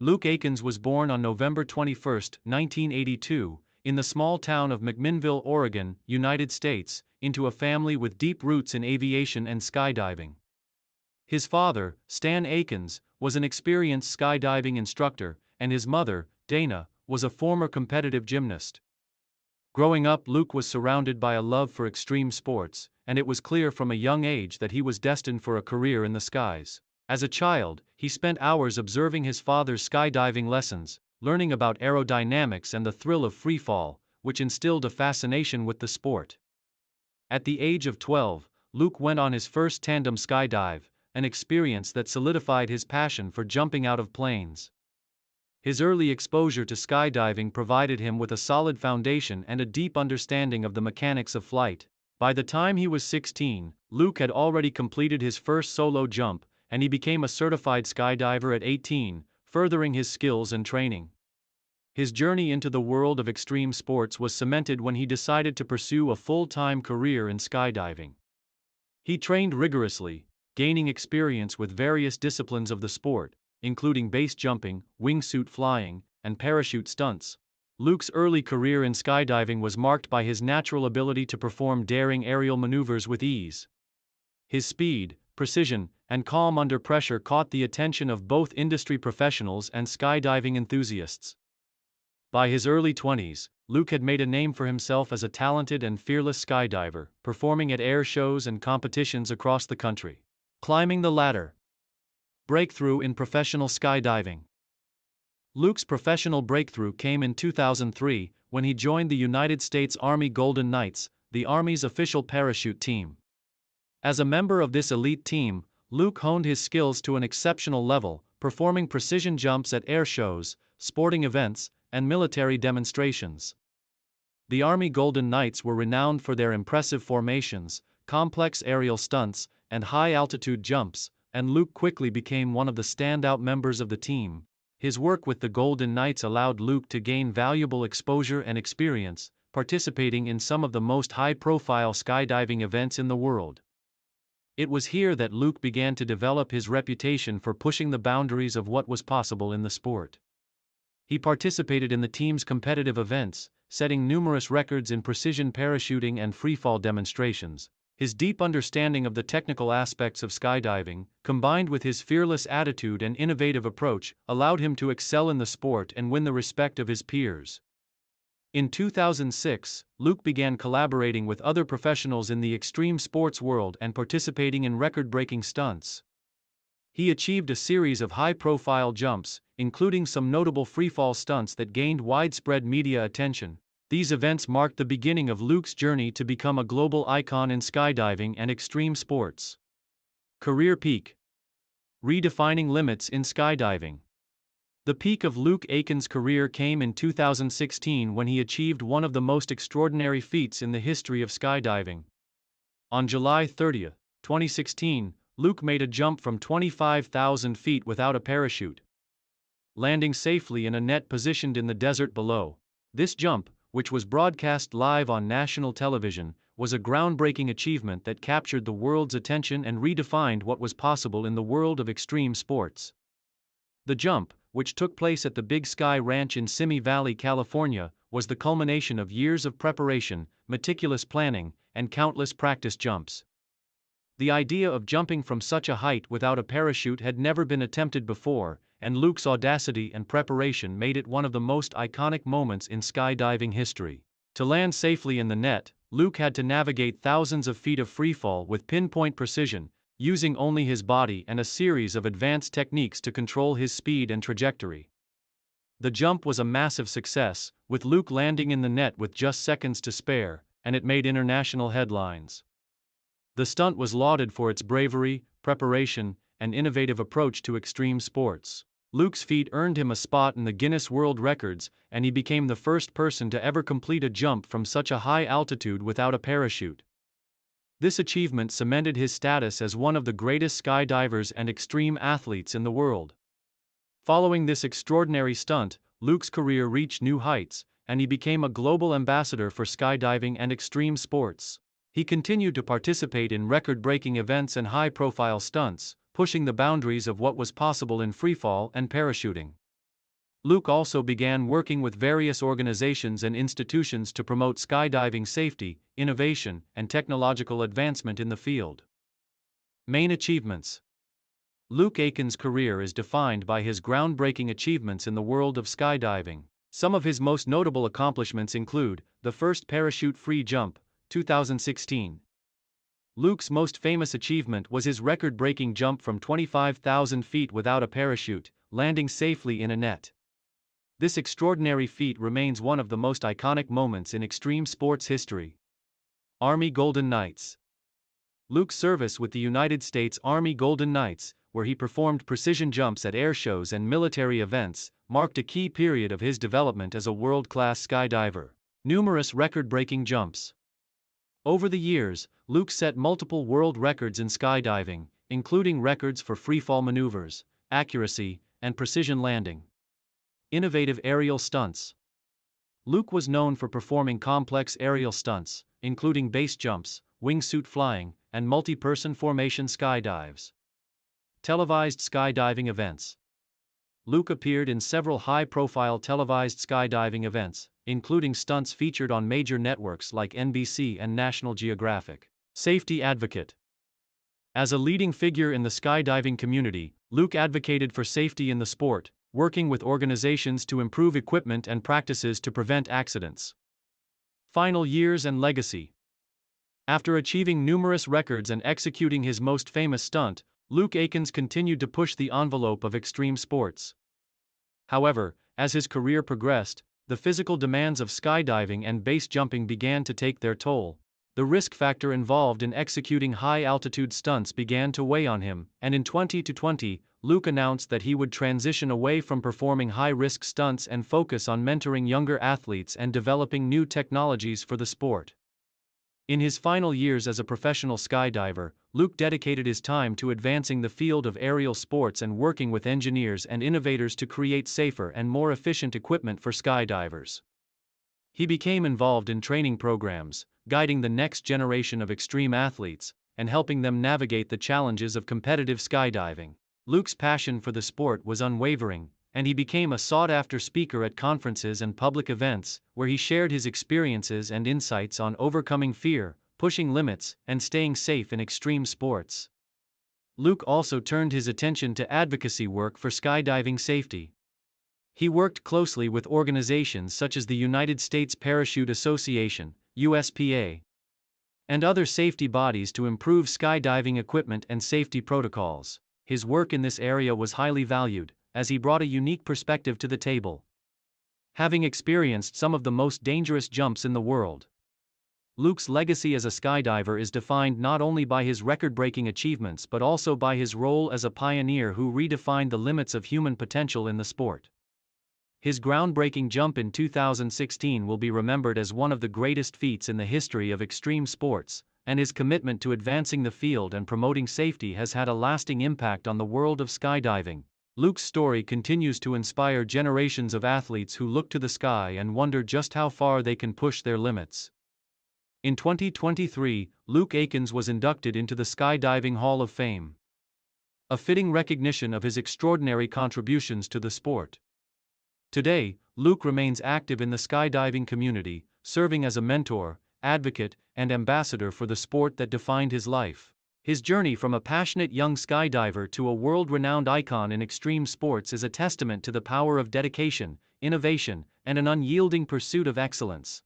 Luke Aikins was born on November 21, 1982, in the small town of McMinnville, Oregon, United States, into a family with deep roots in aviation and skydiving. His father, Stan Aikins, was an experienced skydiving instructor, and his mother, Dana, was a former competitive gymnast. Growing up, Luke was surrounded by a love for extreme sports, and it was clear from a young age that he was destined for a career in the skies. As a child, he spent hours observing his father's skydiving lessons, learning about aerodynamics and the thrill of freefall, which instilled a fascination with the sport. At the age of 12, Luke went on his first tandem skydive, an experience that solidified his passion for jumping out of planes. His early exposure to skydiving provided him with a solid foundation and a deep understanding of the mechanics of flight. By the time he was 16, Luke had already completed his first solo jump, and he became a certified skydiver at 18, furthering his skills and training. His journey into the world of extreme sports was cemented when he decided to pursue a full-time career in skydiving. He trained rigorously, gaining experience with various disciplines of the sport, including base jumping, wingsuit flying, and parachute stunts. Luke's early career in skydiving was marked by his natural ability to perform daring aerial maneuvers with ease. His speed, precision, and calm under pressure caught the attention of both industry professionals and skydiving enthusiasts. By his early 20s, Luke had made a name for himself as a talented and fearless skydiver, performing at air shows and competitions across the country. Climbing the ladder. Breakthrough in professional skydiving. Luke's professional breakthrough came in 2003 when he joined the United States Army Golden Knights, the Army's official parachute team. As a member of this elite team, Luke honed his skills to an exceptional level, performing precision jumps at air shows, sporting events, and military demonstrations. The Army Golden Knights were renowned for their impressive formations, complex aerial stunts, and high-altitude jumps, and Luke quickly became one of the standout members of the team. His work with the Golden Knights allowed Luke to gain valuable exposure and experience, participating in some of the most high-profile skydiving events in the world. It was here that Luke began to develop his reputation for pushing the boundaries of what was possible in the sport. He participated in the team's competitive events, setting numerous records in precision parachuting and freefall demonstrations. His deep understanding of the technical aspects of skydiving, combined with his fearless attitude and innovative approach, allowed him to excel in the sport and win the respect of his peers. In 2006, Luke began collaborating with other professionals in the extreme sports world and participating in record-breaking stunts. He achieved a series of high-profile jumps, including some notable freefall stunts that gained widespread media attention. These events marked the beginning of Luke's journey to become a global icon in skydiving and extreme sports. Career peak. Redefining limits in skydiving. The peak of Luke Aikins' career came in 2016 when he achieved one of the most extraordinary feats in the history of skydiving. On July 30, 2016, Luke made a jump from 25,000 feet without a parachute, landing safely in a net positioned in the desert below. This jump, which was broadcast live on national television, was a groundbreaking achievement that captured the world's attention and redefined what was possible in the world of extreme sports. The jump, which took place at the Big Sky Ranch in Simi Valley, California, was the culmination of years of preparation, meticulous planning, and countless practice jumps. The idea of jumping from such a height without a parachute had never been attempted before, and Luke's audacity and preparation made it one of the most iconic moments in skydiving history. To land safely in the net, Luke had to navigate thousands of feet of freefall with pinpoint precision, using only his body and a series of advanced techniques to control his speed and trajectory. The jump was a massive success, with Luke landing in the net with just seconds to spare, and it made international headlines. The stunt was lauded for its bravery, preparation, and innovative approach to extreme sports. Luke's feat earned him a spot in the Guinness World Records, and he became the first person to ever complete a jump from such a high altitude without a parachute. This achievement cemented his status as one of the greatest skydivers and extreme athletes in the world. Following this extraordinary stunt, Luke's career reached new heights, and he became a global ambassador for skydiving and extreme sports. He continued to participate in record-breaking events and high-profile stunts, pushing the boundaries of what was possible in freefall and parachuting. Luke also began working with various organizations and institutions to promote skydiving safety, innovation, and technological advancement in the field. Main achievements. Luke Aikins' career is defined by his groundbreaking achievements in the world of skydiving. Some of his most notable accomplishments include the first parachute-free jump, 2016. Luke's most famous achievement was his record-breaking jump from 25,000 feet without a parachute, landing safely in a net. This extraordinary feat remains one of the most iconic moments in extreme sports history. Army Golden Knights. Luke's service with the United States Army Golden Knights, where he performed precision jumps at air shows and military events, marked a key period of his development as a world-class skydiver. Numerous record-breaking jumps. Over the years, Luke set multiple world records in skydiving, including records for freefall maneuvers, accuracy, and precision landing. Innovative aerial stunts. Luke was known for performing complex aerial stunts, including base jumps, wingsuit flying, and multi-person formation skydives. Televised skydiving events. Luke appeared in several high-profile televised skydiving events, including stunts featured on major networks like NBC and National Geographic. Safety advocate. As a leading figure in the skydiving community, Luke advocated for safety in the sport, working with organizations to improve equipment and practices to prevent accidents. Final years and legacy. After achieving numerous records and executing his most famous stunt, Luke Aikins continued to push the envelope of extreme sports. However, as his career progressed, the physical demands of skydiving and base jumping began to take their toll. The risk factor involved in executing high-altitude stunts began to weigh on him, and in 2020, Luke announced that he would transition away from performing high-risk stunts and focus on mentoring younger athletes and developing new technologies for the sport. In his final years as a professional skydiver, Luke dedicated his time to advancing the field of aerial sports and working with engineers and innovators to create safer and more efficient equipment for skydivers. He became involved in training programs, guiding the next generation of extreme athletes, and helping them navigate the challenges of competitive skydiving. Luke's passion for the sport was unwavering, and he became a sought-after speaker at conferences and public events, where he shared his experiences and insights on overcoming fear, pushing limits, and staying safe in extreme sports. Luke also turned his attention to advocacy work for skydiving safety. He worked closely with organizations such as the United States Parachute Association, USPA, and other safety bodies to improve skydiving equipment and safety protocols. His work in this area was highly valued, as he brought a unique perspective to the table, having experienced some of the most dangerous jumps in the world. Luke's legacy as a skydiver is defined not only by his record-breaking achievements but also by his role as a pioneer who redefined the limits of human potential in the sport. His groundbreaking jump in 2016 will be remembered as one of the greatest feats in the history of extreme sports, and his commitment to advancing the field and promoting safety has had a lasting impact on the world of skydiving. Luke's story continues to inspire generations of athletes who look to the sky and wonder just how far they can push their limits. In 2023, Luke Aikins was inducted into the Skydiving Hall of Fame, a fitting recognition of his extraordinary contributions to the sport. Today, Luke remains active in the skydiving community, serving as a mentor, advocate, and ambassador for the sport that defined his life. His journey from a passionate young skydiver to a world-renowned icon in extreme sports is a testament to the power of dedication, innovation, and an unyielding pursuit of excellence.